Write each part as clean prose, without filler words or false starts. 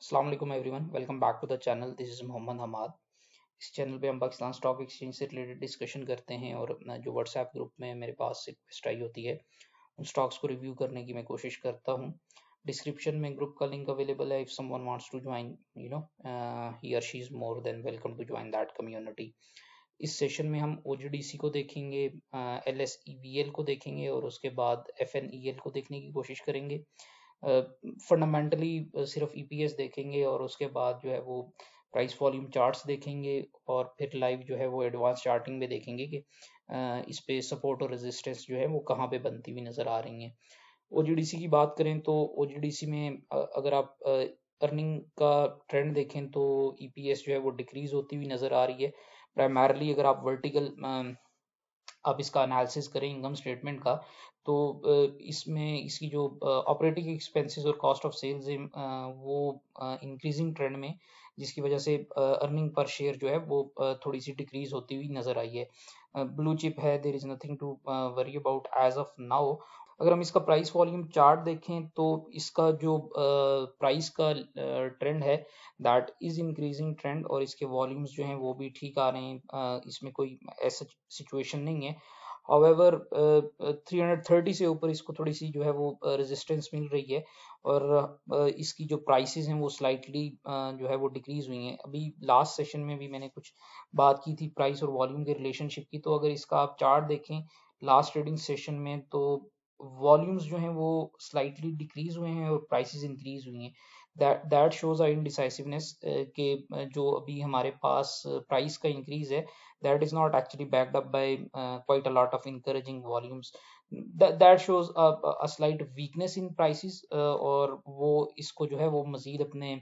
अस्सलाम वालेकुम everyone, welcome back to the channel. This is Mohammad Hamad. इस चैनल पे हम पाकिस्तान स्टॉक एक्सचेंज से रिलेटेड डिस्कशन करते हैं और अपना जो व्हाट्सएप ग्रुप में मेरे पास रिक्वेस्ट आई होती है उन स्टॉक्स को रिव्यू करने की मैं कोशिश करता हूँ। डिस्क्रिप्शन में ग्रुप का लिंक अवेलेबल है। If someone wants to join he और she is more than welcome to join that community. इस सेशन में हम ओजीडीसी को देखेंगे, एलएसईवीएल को देखेंगे और उसके बाद एफएनईएल को देखने की कोशिश करेंगे। फंडामेंटली सिर्फ ईपीएस देखेंगे और उसके बाद जो है वो प्राइस वॉल्यूम चार्ट्स देखेंगे और फिर लाइव जो है वो एडवांस चार्टिंग में देखेंगे कि इस पे सपोर्ट और रेजिस्टेंस जो है वो कहाँ पे बनती हुई नज़र आ रही हैं। ओजीडीसी की बात करें तो ओजीडीसी में अगर आप अर्निंग का ट्रेंड देखें तो ईपीएस जो है वो डिक्रीज होती हुई नज़र आ रही है। प्राइमरली अगर आप वर्टिकल आप इसका एनालिसिस करें इनकम स्टेटमेंट का तो इसमें इसकी जो ऑपरेटिंग एक्सपेंसेस और कॉस्ट ऑफ सेल्स वो इंक्रीजिंग ट्रेंड में, जिसकी वजह से अर्निंग पर शेयर जो है वो थोड़ी सी डिक्रीज होती हुई नजर आई है। ब्लू चिप है, there is nothing to worry about as of now. अगर हम इसका प्राइस वॉल्यूम चार्ट देखें तो इसका जो प्राइस का ट्रेंड है दैट इज इंक्रीजिंग ट्रेंड और इसके वॉल्यूम्स जो हैं वो भी ठीक आ रहे हैं। इसमें कोई ऐसा सिचुएशन नहीं है। हाउएवर 330 से ऊपर इसको थोड़ी सी जो है वो रेजिस्टेंस मिल रही है और इसकी जो प्राइसेस हैं वो स्लाइटली जो है वो डिक्रीज हुई हैं। अभी लास्ट सेशन में भी मैंने कुछ बात की थी प्राइस और वॉल्यूम के रिलेशनशिप की, तो अगर इसका आप चार्ट देखें लास्ट ट्रेडिंग सेशन में तो वॉल्यूम्स जो हैं वो स्लाइटली डिक्रीज हुए हैं और प्राइसेस इंक्रीज हुई हैं। दैट शोज अ इनडिसाइसिवनेस के जो अभी हमारे पास प्राइस का इंक्रीज है that is not actually backed up by quite a lot of encouraging volumes. That shows a slight weakness in prices और वो इसको जो है वो मजीद अपने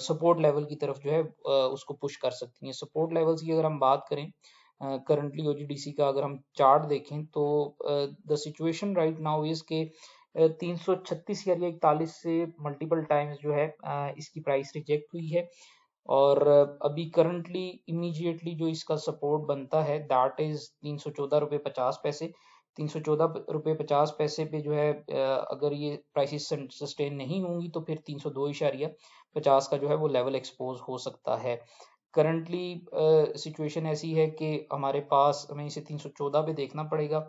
सपोर्ट लेवल की तरफ जो है उसको पुश कर सकती हैं। सपोर्ट लेवल्स की अगर हम बात करें करंटली ओजीडीसी का अगर हम चार्ट देखें तो the situation right now is के 336 या 41 से मल्टीपल टाइम्स जो है इसकी प्राइस रिजेक्ट हुई है और अभी करंटली इमीडिएटली जो इसका सपोर्ट बनता है दैट इज 314 रुपये 50 पैसे। 314 रुपये 50 पैसे पे जो है अगर ये प्राइसेस सस्टेन नहीं होंगी तो फिर 302.50 का जो है वो लेवल एक्सपोज हो सकता है। करंटली सिचुएशन ऐसी है कि हमारे पास हमें इसे 314 पे देखना पड़ेगा।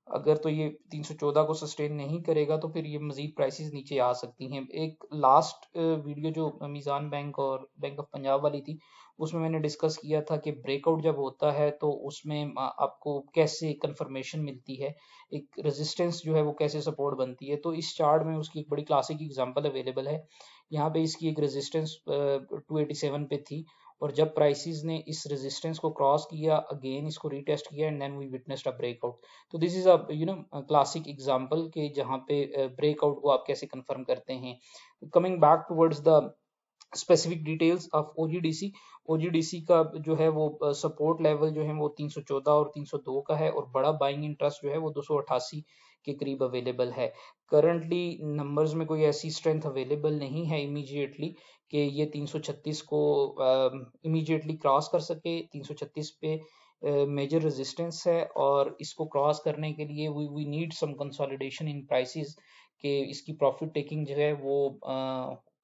अगर तो ये 314 को सस्टेन नहीं करेगा तो फिर ये मजीद प्राइसेस नीचे आ सकती हैं। एक लास्ट वीडियो जो मीज़ान बैंक और बैंक ऑफ पंजाब वाली थी उसमें मैंने डिस्कस किया था कि ब्रेकआउट जब होता है तो उसमें आपको कैसे कंफर्मेशन मिलती है, एक रेजिस्टेंस जो है वो कैसे सपोर्ट बनती है। तो इस चार्ट में उसकी एक बड़ी क्लासिक एग्जांपल अवेलेबल है। यहाँ पे इसकी एक रेजिस्टेंस 287 पे थी और जब प्राइसेस ने इस रेजिस्टेंस को क्रॉस किया अगेन इसको रीटेस्ट किया and then we witnessed a breakout. तो this is a classic example के जहाँ पे ब्रेकआउट को आप कैसे कंफर्म करते हैं। Coming back towards the specific details of OGDC, OGDC का जो है वो सपोर्ट लेवल जो है वो 314 और 302 का है और बड़ा बाइंग इंटरेस्ट जो है वो 288 के करीब अवेलेबल है। करंटली नंबर्स में कोई ऐसी स्ट्रेंथ अवेलेबल नहीं है इमीडिएटली कि ये 336 को इमीडिएटली क्रॉस कर सके। 336 पे मेजर रेजिस्टेंस है और इसको क्रॉस करने के लिए we need some consolidation in prices कि इसकी प्रॉफिट टेकिंग जो है वो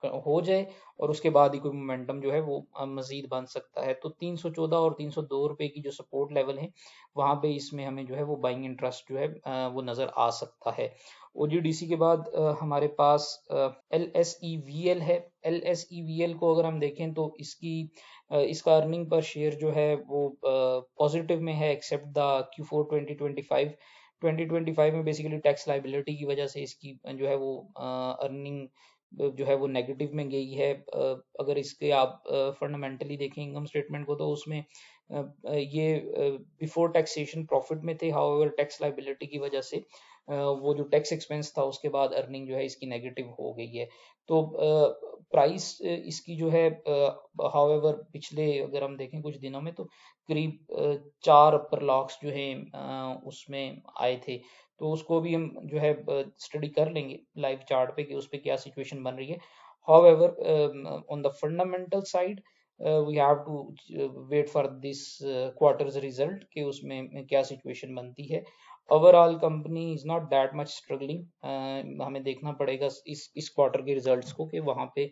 हो जाए और उसके बाद ही कोई मोमेंटम जो है वो मजीद बन सकता है। तो 314 और 302 रुपए की जो सपोर्ट लेवल है वहां पे इसमें हमें जो है वो बाइंग इंटरेस्ट जो है वो नजर आ सकता है। ओजीडीसी के बाद हमारे पास L S E V L है। L S E V L को अगर हम देखें तो इसका अर्निंग पर शेयर जो है वो पॉजिटिव में है एक्सेप्ट द Q4 2025। 2025 में बेसिकली टैक्स लाइबिलिटी की वजह से इसकी जो है वो अर्निंग जो है वो नेगेटिव में गई है। अगर इसके आप फंडामेंटली देखें इनकम स्टेटमेंट को तो उसमें ये बिफोर टैक्सेशन प्रॉफिट में थे, हाउएवर टैक्स लाइबिलिटी की वजह से वो जो टैक्स एक्सपेंस था उसके बाद अर्निंग जो है इसकी नेगेटिव हो गई है। तो प्राइस इसकी जो है हाउएवर पिछले अगर हम देखें कुछ दिनों में तो करीब 4 अपर लॉक्स जो है उसमें आए थे। तो उसको भी हम जो है स्टडी कर लेंगे लाइव चार्ट पे कि उस पे क्या सिचुएशन बन रही है। However on the fundamental side we have to wait for this quarter's result कि उसमें क्या सिचुएशन बनती है। Overall company is not that much struggling. हमें देखना पड़ेगा इस क्वार्टर के रिजल्ट्स को कि वहाँ पे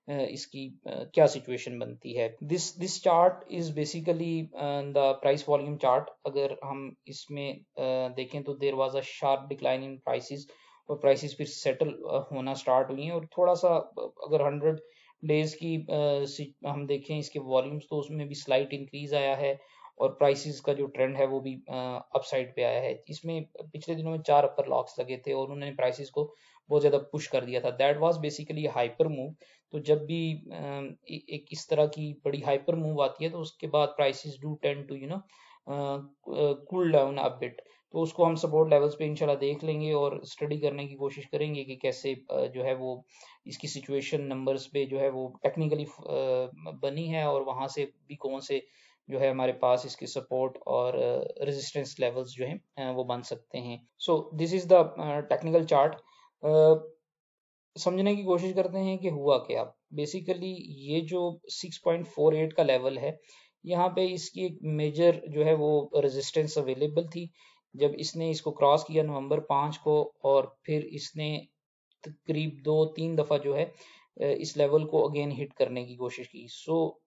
इसकी क्या सिचुएशन बनती है। This chart is basically the price volume chart. अगर हम इसमें देखें तो there was a sharp decline in prices, और प्राइसेस फिर सेटल होना स्टार्ट हुई हैं, और थोड़ा सा अगर 100 डेज की हम देखें इसके वॉल्यूम्स तो उसमें भी स्लाइट इंक्रीज आया है, और प्राइसेस का जो ट्रेंड है वो भी अपसाइड पे आया है। इसमें पिछले दिनों में 4 अपर लॉक्स लगे थे और उन्होंने प्राइसेस को बहुत ज़्यादा पुश कर दिया था। That was basically hyper move. तो जब भी एक इस तरह की बड़ी हाइपर मूव आती है तो उसके बाद prices do tend to cool down a bit. तो उसको हम सपोर्ट लेवल्स पे इंशाल्लाह देख लेंगे और स्टडी करने की कोशिश करेंगे कि कैसे जो है वो इसकी सिचुएशन नंबर्स पे जो है वो टेक्निकली बनी है, और वहाँ से भी कौन से जो है हमारे पास इसके सपोर्ट और रेजिस्टेंस लेवल्स जो हैं वो बन सकते हैं। So this is the technical chart. समझने की कोशिश करते हैं कि हुआ क्या। बेसिकली ये जो 6.48 का लेवल है, यहाँ पे इसकी एक मेजर जो है वो रेजिस्टेंस अवेलेबल थी। जब इसने इसको क्रॉस किया नवंबर 5 को, और फिर इसने करीब 2-3 दफ़ा जो है इस लेवल को अगेन हिट करने की कोशिश की। सो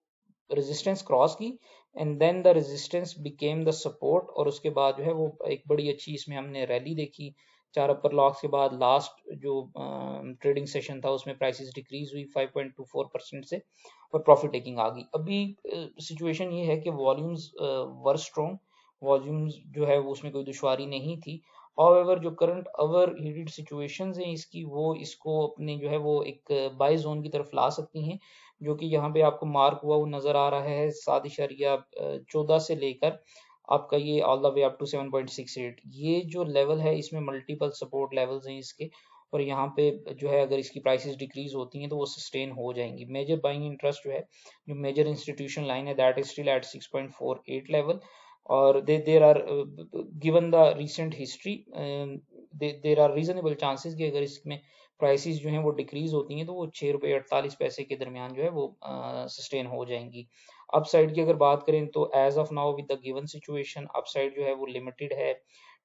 रेजिस्टेंस क्रॉस की, and then the resistance became the support, और उसके बाद जो है वो एक बड़ी अच्छी इसमें हमने रैली देखी। 4 अपर लॉक्स के बाद लास्ट जो ट्रेडिंग सेशन था उसमें प्राइसेस डिक्रीज हुई 5.24% से, और प्रॉफिट टेकिंग आ गई। अभी सिचुएशन ये है कि वॉल्यूम्स वर स्ट्रॉन्ग, वॉल्यूम्स जो है वो उसमें कोई दुश्वारी नहीं थी। हाउएवर जो करंट ओवर हीटेड सिचुएशंस हैं इसकी, वो इसको अपने जो है वो एक बाय जोन की तरफ ला सकती हैं, जो कि यहाँ पे आपको मार्क हुआ वो नजर आ रहा है 7.14 से लेकर आपका ये all the way up to 7.68। ये जो लेवल है इसमें मल्टीपल सपोर्ट लेवल्स हैं इसके, और यहाँ पे जो है अगर इसकी प्राइसेस डिक्रीज होती हैं तो वो सस्टेन हो जाएंगी। मेजर बाइंग इंटरेस्ट जो है, जो मेजर इंस्टीट्यूशन लाइन है, that is still at 6.48 level, और there are given the recent history, there are reasonable chances कि अगर इसमें प्राइसेस जो हैं वो डिक्रीज होती हैं तो वो 6 रुपये 48 पैसे के दरमियान जो है वो सस्टेन हो जाएंगी। अपसाइड की अगर बात करें तो as of now with the given situation upside जो है वो लिमिटेड है।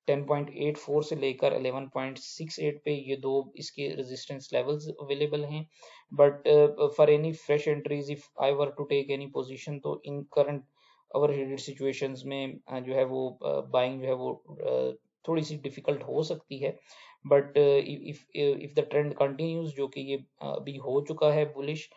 10.84 से लेकर 11.68 पे ये दो इसके रेजिस्टेंस लेवल्स अवेलेबल हैं। But for any fresh entries if I were to take any position, तो इन करंट ओवरहीटेड सिचुएशंस में जो है वो बाइंग जो है वो थोड़ी सी डिफिकल्ट हो सकती है। But if the trend continues, जो कि ये अभी हो चुका है बुलिश,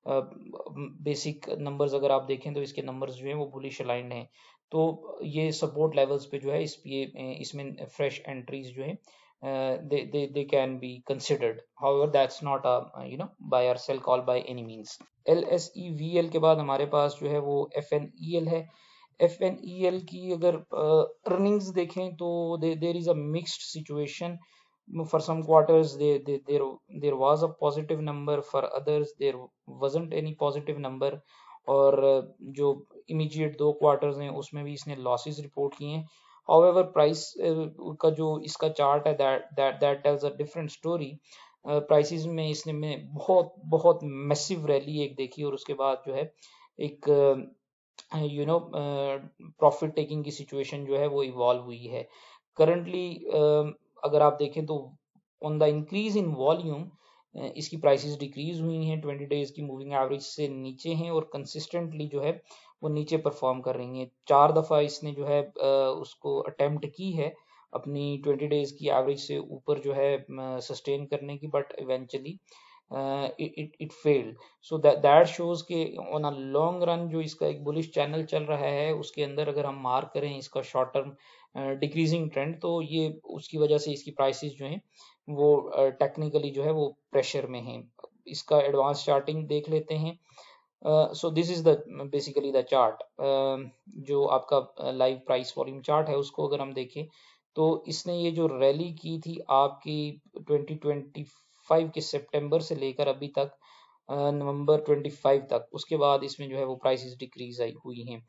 बेसिक नंबर्स अगर आप देखें तो इसके नंबर्स जो हैं वो बुलिश अलाइंड हैं, तो ये सपोर्ट लेवल्स पे जो है इसमें फ्रेश एंट्रीज जो है they can be considered. However, that's not a buy or sell call by any means. LSEVL के बाद हमारे पास जो है वो FNEL है। FNEL की अगर अर्निंग्स देखें तो there is a mixed situation. For some quarters there was a positive number, for others there wasn't any positive number, और जो इमीडिएट 2 क्वार्टर्स हैं उसमें भी इसने लॉसेस रिपोर्ट किए हैं। हाउएवर प्राइस का जो इसका चार्ट है that tells a different story. Prices में इसने में बहुत बहुत मैसिव रैली एक देखी, और उसके बाद जो है एक प्रॉफिट टेकिंग की सिचुएशन जो है वो इवॉल्व हुई है। करंटली अगर आप देखें तो on the increase in volume इसकी प्राइसेस डिक्रीज हुई हैं, 20 डेज की मूविंग एवरेज से नीचे हैं, और कंसिस्टेंटली जो है वो नीचे परफॉर्म कर रही हैं। 4 दफ़ा इसने जो है उसको अटेम्प्ट की है अपनी 20 डेज की एवरेज से ऊपर जो है सस्टेन करने की, but eventually it failed. So that shows कि on a long run जो इसका एक बुलिश चैनल चल रहा है उसके अंदर अगर हम मार्क करें इसका शॉर्ट टर्म डिक्रीजिंग ट्रेंड, तो ये उसकी वजह से इसकी प्राइसेस जो हैं वो टेक्निकली जो है वो प्रेशर में हैं। इसका एडवांस चार्टिंग देख लेते हैं। So this is the basically the chart. जो आपका लाइव प्राइस वॉल्यूम चार्ट है उसको अगर हम देखें तो इसने ये जो रैली की थी आपकी 2025 के सितंबर से लेकर अभी तक नवंबर 25 तक, उसके बाद इसमें जो है वो प्राइसेस डिक्रीज आई हुई हैं।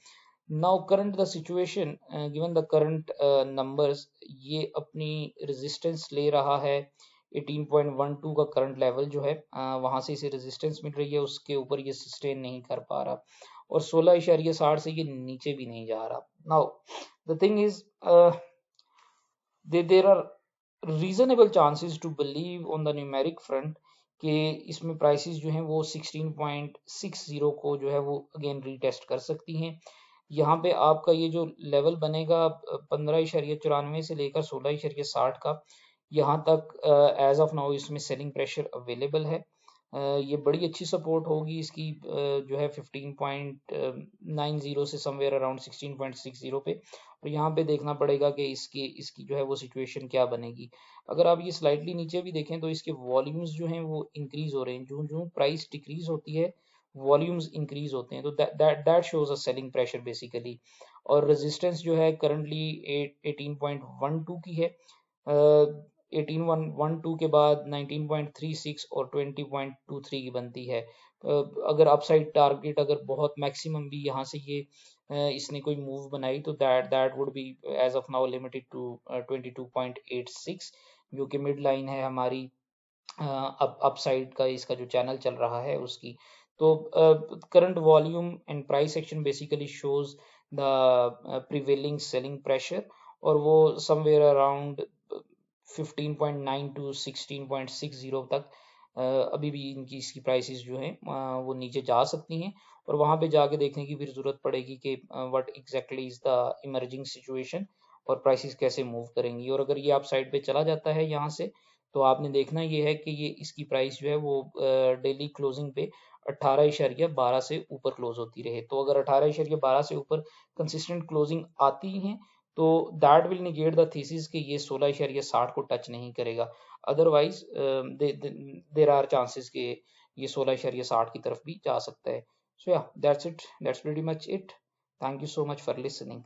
Now current the situation given the current numbers, ये अपनी रेजिस्टेंस ले रहा है 18.12 का करंट लेवल जो है वहां से इसे रेजिस्टेंस मिल रही है, उसके ऊपर ये सस्टेन नहीं कर पा रहा, और 16.60 से ये नीचे भी नहीं जा रहा। Now the thing is there are reasonable chances to believe on the numeric front कि इसमें प्राइसेस जो हैं वो 16.60 को जो है वो अगेन रीटेस्ट कर सकती हैं। यहाँ पे आपका ये जो लेवल बनेगा 15.94 से लेकर 16.60 का, यहाँ तक एज ऑफ नाउ इसमें सेलिंग प्रेशर अवेलेबल है। ये बड़ी अच्छी सपोर्ट होगी इसकी जो है 15.90 से समवेयर अराउंड 16.60 पे, और यहाँ पे देखना पड़ेगा कि इसकी जो है वो सिचुएशन क्या बनेगी। अगर आप ये स्लाइटली नीचे भी देखें तो इसके वॉल्यूम्स जो हैं वो इंक्रीज हो रहे हैं, जो जो प्राइस डिक्रीज होती है वॉल्यूम्स इंक्रीज होते हैं, तो that shows a selling pressure basically. और रेजिस्टेंस जो है करंटली 18.12 की है, 18.12 के बाद 19.36 और 20.23 की बनती है। अगर अपसाइड टारगेट अगर बहुत मैक्सिमम भी यहाँ से ये इसने कोई मूव बनाई तो that would be as of now limited to 22.86, जो कि मिड लाइन है हमारी अपसाइड का इसका जो चैनल चल रहा है उसकी। तो current volume and price action basically shows the prevailing selling pressure, और वो समवेयर अराउंड 15.9 टू 16.60 तक अभी भी इनकी इसकी प्राइसेस जो हैं वो नीचे जा सकती हैं, और वहां पे जाके देखने की फिर जरूरत पड़ेगी कि what exactly is the emerging situation और प्राइसेस कैसे मूव करेंगी। और अगर ये आप साइड पे चला जाता है यहाँ से, तो आपने देखना ये है कि ये इसकी प्राइस जो है वो डेली क्लोजिंग पे 18.12 से ऊपर क्लोज होती रहे। तो अगर 18.12 से ऊपर कंसिस्टेंट क्लोजिंग आती हैं तो that will negate the thesis कि ये 16.60 को टच नहीं करेगा। अदरवाइज देर आर चांसेस कि ये 16.60 की तरफ भी जा सकता है। सो या that's it, that's pretty much it. Thank you so much for listening.